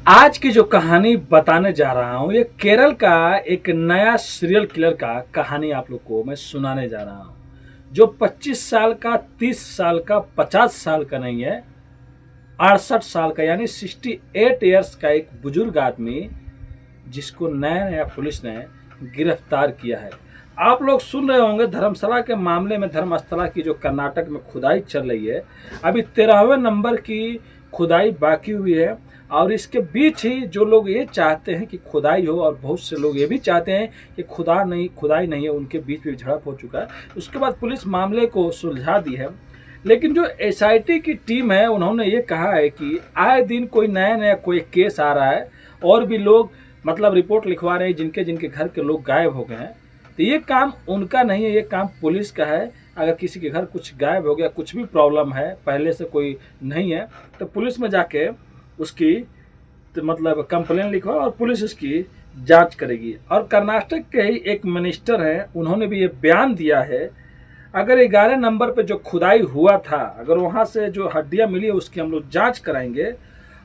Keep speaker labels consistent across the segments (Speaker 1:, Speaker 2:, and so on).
Speaker 1: आज की जो कहानी बताने जा रहा हूँ ये केरल का एक नया सीरियल किलर का कहानी आप लोग को मैं सुनाने जा रहा हूँ। जो 25 साल का, 30 साल का, 50 साल का नहीं है, 68 साल का यानी 68 ईयर्स का एक बुजुर्ग आदमी जिसको नया नया पुलिस ने गिरफ्तार किया है। आप लोग सुन रहे होंगे धर्मशाला के मामले में, धर्मशाला की जो कर्नाटक में खुदाई चल रही है, अभी 13वें नंबर की खुदाई बाकी हुई है। और इसके बीच ही जो लोग ये चाहते हैं कि खुदाई हो, और बहुत से लोग ये भी चाहते हैं कि खुदाई नहीं है, उनके बीच में झड़प हो चुका है। उसके बाद पुलिस मामले को सुलझा दी है। लेकिन जो एसआईटी की टीम है उन्होंने ये कहा है कि आए दिन कोई नया नया कोई केस आ रहा है और भी लोग मतलब रिपोर्ट लिखवा रहे हैं जिनके जिनके घर के लोग गायब हो गए हैं। तो ये काम उनका नहीं है, ये काम पुलिस का है। अगर किसी के घर कुछ गायब हो गया, कुछ भी प्रॉब्लम है, पहले से कोई नहीं है, तो पुलिस में जाके उसकी तो मतलब कंप्लेन लिखो और पुलिस इसकी जांच करेगी। और कर्नाटक के ही एक मिनिस्टर हैं, उन्होंने भी ये बयान दिया है, अगर 11 नंबर पे जो खुदाई हुआ था, अगर वहाँ से जो हड्डियाँ मिली है उसकी हम लोग जाँच कराएंगे।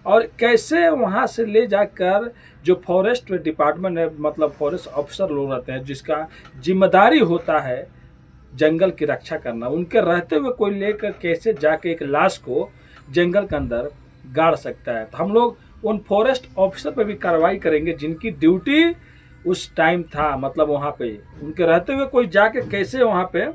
Speaker 1: और कैसे वहाँ से ले जाकर जो फॉरेस्ट डिपार्टमेंट है, मतलब फॉरेस्ट ऑफिसर लोग रहते हैं जिसका जिम्मेदारी होता है जंगल की रक्षा करना, उनके रहते हुए कोई लेकर कैसे जाके एक लाश को जंगल के अंदर गाड़ सकता है। तो हम लोग उन फॉरेस्ट ऑफिसर पे भी कार्रवाई करेंगे जिनकी ड्यूटी उस टाइम था, मतलब वहाँ पे उनके रहते हुए कोई जाके कैसे वहाँ पे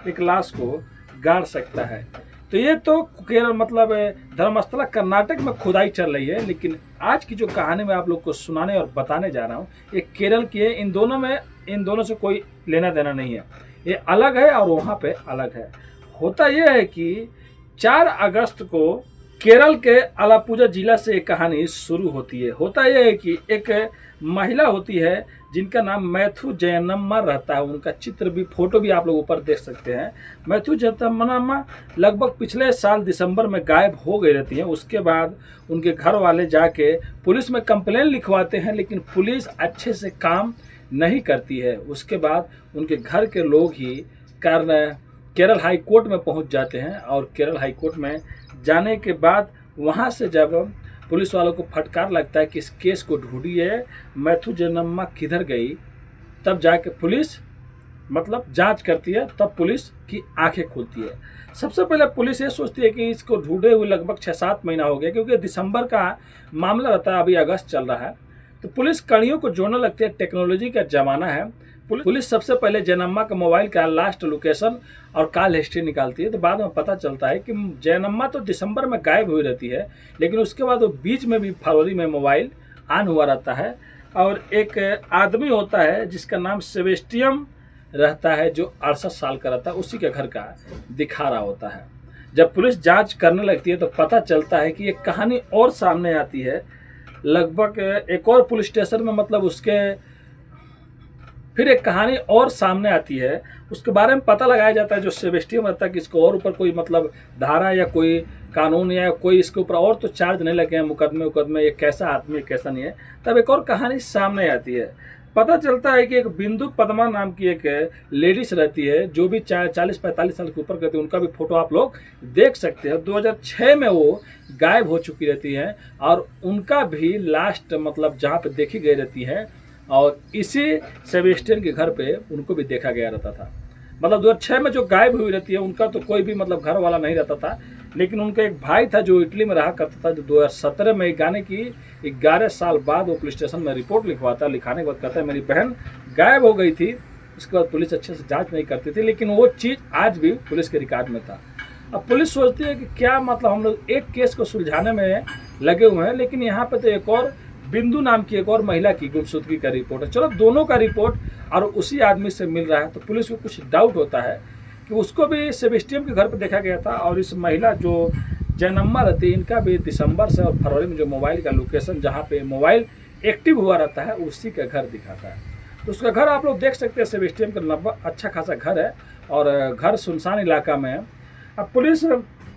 Speaker 1: एक लाश को गाड़ सकता है। तो ये तो केरल मतलब धर्मस्थला कर्नाटक में खुदाई चल रही है। लेकिन आज की जो कहानी मैं आप लोग को सुनाने और बताने जा रहा हूँ ये केरल की है। इन दोनों से कोई लेना देना नहीं है, ये अलग है और वहाँ पे अलग है। होता यह है कि 4 अगस्त को केरल के आलापुझा जिला से एक कहानी शुरू होती है। होता यह है कि एक महिला होती है जिनका नाम मैथु जयनम्मा रहता है। उनका चित्र भी, फोटो भी आप लोग ऊपर देख सकते हैं। मैथु जयनम्मा लगभग पिछले साल दिसंबर में गायब हो गई रहती हैं। उसके बाद उनके घर वाले जाके पुलिस में कंप्लेन लिखवाते हैं, लेकिन पुलिस अच्छे से काम नहीं करती है। उसके बाद उनके घर के लोग ही केरल हाई कोर्ट में पहुंच जाते हैं। और केरल हाई कोर्ट में जाने के बाद वहां से जब पुलिस वालों को फटकार लगता है कि इस केस को ढूंढिए, मैथु जयनम्मा किधर गई, तब जाके पुलिस मतलब जांच करती है। तब पुलिस की आंखें खुलती है। सबसे पहले पुलिस ये सोचती है कि इसको ढूंढे हुए लगभग 6-7 महीना हो गया, क्योंकि दिसंबर का मामला रहता है, अभी अगस्त चल रहा है। तो पुलिस कड़ियों को जोड़ने लगती है। टेक्नोलॉजी का जमाना है। पुलिस सबसे पहले जयनम्मा का मोबाइल का लास्ट लोकेशन और कॉल हिस्ट्री निकालती है। तो बाद में पता चलता है कि जयनम्मा तो दिसंबर में गायब हुई रहती है, लेकिन उसके बाद वो बीच में भी फरवरी में मोबाइल ऑन हुआ रहता है। और एक आदमी होता है जिसका नाम सेबेस्टियन रहता है, जो 68 साल का रहता है, उसी के घर का दिखा रहा होता है। जब पुलिस जांच करने लगती है तो पता चलता है कि एक कहानी और सामने आती है। लगभग एक और पुलिस स्टेशन में, मतलब उसके फिर एक कहानी और सामने आती है। उसके बारे में पता लगाया जाता है, जो सेबेस्टियन रहता है, कि इसको और ऊपर कोई मतलब धारा या कोई कानून या कोई इसके ऊपर और तो चार्ज नहीं लगे हैं, मुकदमे, ये कैसा आदमी कैसा नहीं है। तब एक और कहानी सामने आती है। पता चलता है कि एक बिंदु पद्मा नाम की एक लेडीज रहती है, जो भी 40-45 साल के ऊपर करती है। उनका भी फोटो आप लोग देख सकते हैं। 2006 में वो गायब हो चुकी रहती है और उनका भी लास्ट मतलब जहाँ पे देखी गई रहती है, और इसी सेबेस्टियन के घर पे उनको भी देखा गया रहता था। मतलब 2006 में जो गायब हुई रहती है उनका तो कोई भी मतलब घर वाला नहीं रहता था, लेकिन उनका एक भाई था जो इटली में रहा करता था, जो 2017 में गाने की 11 साल बाद वो पुलिस स्टेशन में रिपोर्ट लिखवाता। लिखाने के बाद कहता है मेरी बहन गायब हो गई थी। उसके बाद पुलिस अच्छे से जांच नहीं करती थी, लेकिन वो चीज़ आज भी पुलिस के रिकॉर्ड में था। अब पुलिस सोचती है कि क्या मतलब हम लोग एक केस को सुलझाने में लगे हुए हैं, लेकिन यहाँ पे तो एक और बिंदु नाम की एक और महिला की गुमशुदगी का रिपोर्ट है। चलो दोनों का रिपोर्ट और उसी आदमी से मिल रहा है, तो पुलिस को कुछ डाउट होता है कि उसको भी सेबेस्टियन के घर पर देखा गया था। और इस महिला जो जयनम्मा रहती है, इनका भी दिसंबर से और फरवरी में जो मोबाइल का लोकेशन जहाँ पे मोबाइल एक्टिव हुआ रहता है, उसी का घर दिखाता है। तो उसका घर आप लोग देख सकते हैं। सेबेस्टियन का लगभग अच्छा खासा घर है और घर सुनसान इलाका में है। अब पुलिस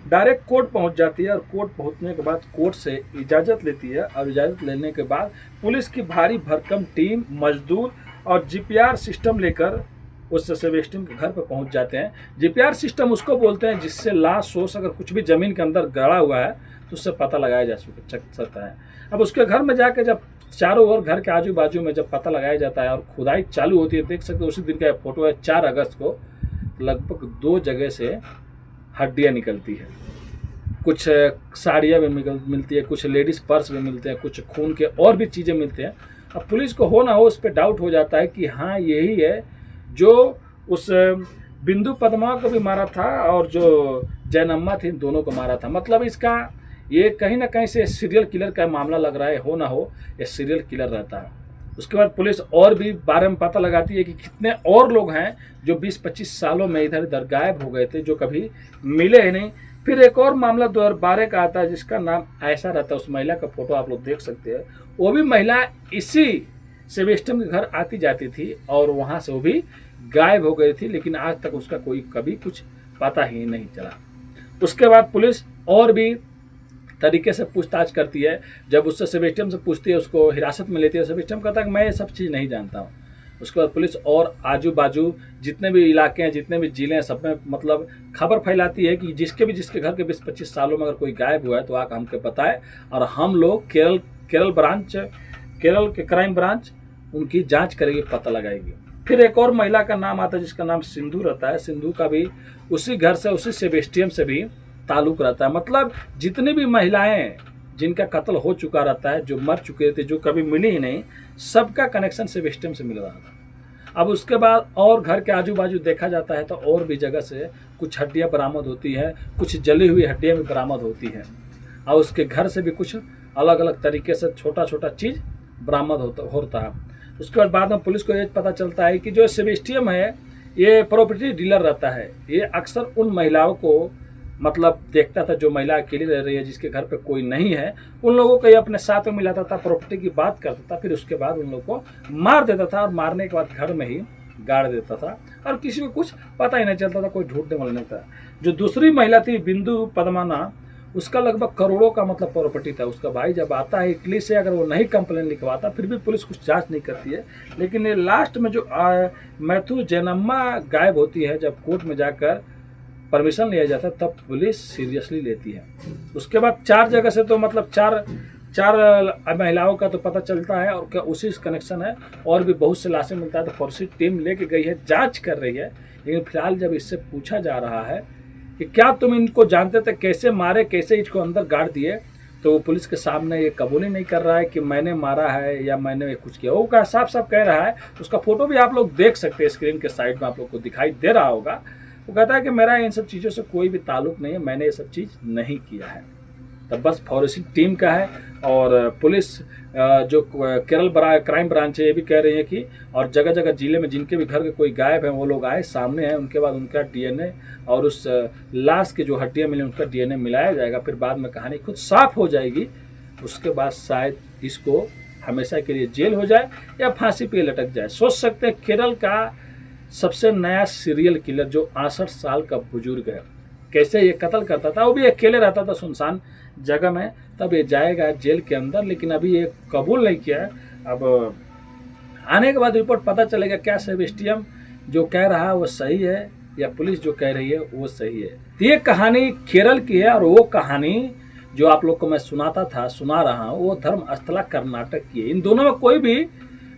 Speaker 1: डायरेक्ट कोर्ट पहुंच जाती है और कोर्ट पहुंचने के बाद कोर्ट से इजाज़त लेती है। और इजाज़त लेने के बाद पुलिस की भारी भरकम टीम, मजदूर और जीपीआर सिस्टम लेकर उस सेबेस्टियन के घर पर पहुंच जाते हैं। जीपीआर सिस्टम उसको बोलते हैं जिससे लाश सोर्स, अगर कुछ भी ज़मीन के अंदर गड़ा हुआ है तो उससे पता लगाया जा सकता है। अब उसके घर में जाकर जब चारों ओर घर के आजू बाजू में जब पता लगाया जाता है और खुदाई चालू होती है, देख सकते हो उसी दिन का फोटो है 4 अगस्त को, लगभग 2 जगह से हड्डियाँ निकलती है। कुछ साड़ियाँ भी मिलती है, कुछ लेडीज़ पर्स भी मिलते हैं, कुछ खून के और भी चीज़ें मिलते हैं। अब पुलिस को हो ना हो उस पर डाउट हो जाता है कि हाँ यही है जो उस बिंदु पद्मा को भी मारा था और जो जयनम्मा थी दोनों को मारा था। मतलब इसका ये कहीं ना कहीं से सीरियल किलर का मामला लग रहा है, हो ना हो ये सीरियल किलर रहता है। उसके बाद पुलिस और भी बारे में पता लगाती है कि कितने और लोग हैं जो 20-25 सालों में इधर उधर गायब हो गए थे, जो कभी मिले ही नहीं। फिर एक और मामला 2012 का आता है जिसका नाम ऐसा रहता है, उस महिला का फोटो आप लोग देख सकते हैं। वो भी महिला इसी सेबेस्टियन के घर आती जाती थी और वहाँ से वो भी गायब हो गई थी, लेकिन आज तक उसका कोई कभी कुछ पता ही नहीं चला। उसके बाद पुलिस और भी तरीके से पूछताछ करती है। जब उससे सेबेस्टियन से पूछती है, उसको हिरासत में लेती है, सेबेस्टियन कहता है कि मैं ये सब चीज़ नहीं जानता हूँ। उसके बाद पुलिस और आजू बाजू जितने भी इलाके हैं, जितने भी जिले हैं, सब में मतलब खबर फैलाती है कि जिसके घर के 20-25 सालों में अगर कोई गायब हुआ है तो आकर हमको बताए और हम लोग केरल के क्राइम ब्रांच उनकी जांच करेगी, पता लगाएगी। फिर एक और महिला का नाम आता है जिसका नाम सिंधु रहता है। सिंधु का भी उसी घर से, उसी सेबेस्टियन से भी ताल्लुक रहता है। मतलब जितनी भी महिलाएं जिनका कत्ल हो चुका रहता है, जो मर चुके थे, जो कभी मिली ही नहीं, सबका कनेक्शन सेबेस्टियन से मिल रहा था। अब उसके बाद और घर के आजू बाजू देखा जाता है तो और भी जगह से कुछ हड्डियां बरामद होती है, कुछ जली हुई हड्डियां भी बरामद होती है और उसके घर से भी कुछ अलग अलग तरीके से छोटा छोटा चीज़ बरामद होता है। उसके बाद में पुलिस को ये पता चलता है कि जो सेबेस्टियन है ये प्रॉपर्टी डीलर रहता है। ये अक्सर उन महिलाओं को मतलब देखता था जो महिला अकेली रह रही है, जिसके घर पे कोई नहीं है, उन लोगों को ये अपने साथ में मिलाता था, प्रॉपर्टी की बात करता था, फिर उसके बाद उन लोगों को मार देता था और मारने के बाद घर में ही गाड़ देता था और किसी को कुछ पता ही नहीं चलता था, कोई ढूंढने वाला नहीं था। जो दूसरी महिला थी बिंदु पद्माना, उसका लगभग करोड़ों का मतलब प्रॉपर्टी था। उसका भाई जब आता है इटली से, अगर वो नहीं कंप्लेन लिखवाता फिर भी पुलिस कुछ जांच नहीं करती है। लेकिन ये लास्ट में जो मैथ्यू जयनम्मा गायब होती है, जब कोर्ट में जाकर परमिशन लिया जाता है तब पुलिस सीरियसली लेती है। उसके बाद 4 जगह से तो मतलब चार महिलाओं का तो पता चलता है और क्या उसी कनेक्शन है, और भी बहुत से लाशें मिलता है। तो फॉरेंसिक टीम लेके गई है, जांच कर रही है। लेकिन फिलहाल जब इससे पूछा जा रहा है कि क्या तुम इनको जानते थे, कैसे मारे, कैसे इसको अंदर गाड़ दिए, तो वो पुलिस के सामने ये कबूल ही नहीं कर रहा है कि मैंने मारा है या मैंने कुछ किया। वो का साफ साफ कह रहा है, उसका फोटो भी आप लोग देख सकते हैं, स्क्रीन के साइड में आप लोग को दिखाई दे रहा होगा। वो कहता है कि मेरा इन सब चीज़ों से कोई भी ताल्लुक नहीं है, मैंने ये सब चीज़ नहीं किया है। तब बस फॉरेंसिक टीम का है और पुलिस जो केरल क्राइम ब्रांच है ये भी कह रही है कि और जगह जगह जिले में जिनके भी घर के कोई गायब है वो लोग आए सामने हैं, उनके बाद उनका डीएनए और उस लाश की जो हड्डियां मिली उनका डीएनए मिलाया जाएगा। फिर बाद में कहानी खुद साफ हो जाएगी। उसके बाद शायद इसको हमेशा के लिए जेल हो जाए या फांसी पे लटक जाए। सोच सकते हैं केरल का सबसे नया सीरियल किलर जो 68 साल का बुजुर्ग है, कैसे ये कत्ल करता था। वो भी अकेले रहता था सुनसान जगह में, तब ये जाएगा जेल के अंदर, लेकिन अभी ये कबूल नहीं किया है। अब आने के बाद रिपोर्ट पता चलेगा क्या सेबेस्टियन जो कह रहा है वो सही है या पुलिस जो कह रही है वो सही है। तो ये कहानी केरल की है और वो कहानी जो आप लोग को मैं सुना रहा हूँ वो धर्मस्थला कर्नाटक की है। इन दोनों में कोई भी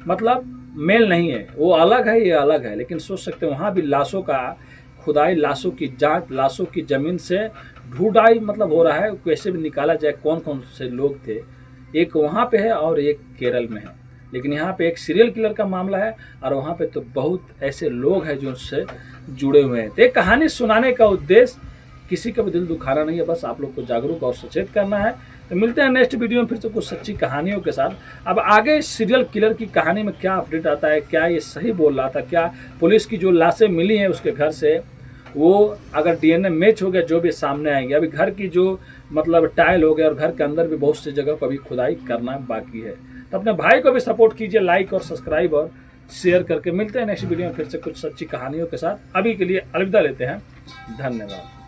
Speaker 1: मतलब मेल नहीं है, वो अलग है ये अलग है। लेकिन सोच सकते हैं वहाँ भी लाशों का खुदाई, लाशों की जांच, लाशों की जमीन से ढूंढाई मतलब हो रहा है, कैसे भी निकाला जाए कौन कौन से लोग थे। एक वहाँ पे है और एक केरल में है। लेकिन यहाँ पे एक सीरियल किलर का मामला है और वहाँ पे तो बहुत ऐसे लोग हैं जो उससे जुड़े हुए हैं। तो एक कहानी सुनाने का उद्देश्य किसी का भी दिल दुखाना नहीं है, बस आप लोग को जागरूक और सचेत करना है। तो मिलते हैं नेक्स्ट वीडियो में फिर से कुछ सच्ची कहानियों के साथ। अब आगे सीरियल किलर की कहानी में क्या अपडेट आता है, क्या ये सही बोल रहा था, क्या पुलिस की जो लाशें मिली हैं उसके घर से वो अगर डीएनए मैच हो गया जो भी सामने आएंगे। अभी घर की जो मतलब टाइल हो गया और घर के अंदर भी बहुत सी जगह पर अभी खुदाई करना बाकी है। तो अपने भाई को भी सपोर्ट कीजिए, लाइक और सब्सक्राइब और शेयर करके। मिलते हैं नेक्स्ट वीडियो में फिर से कुछ सच्ची कहानियों के साथ। अभी के लिए अलविदा लेते हैं, धन्यवाद।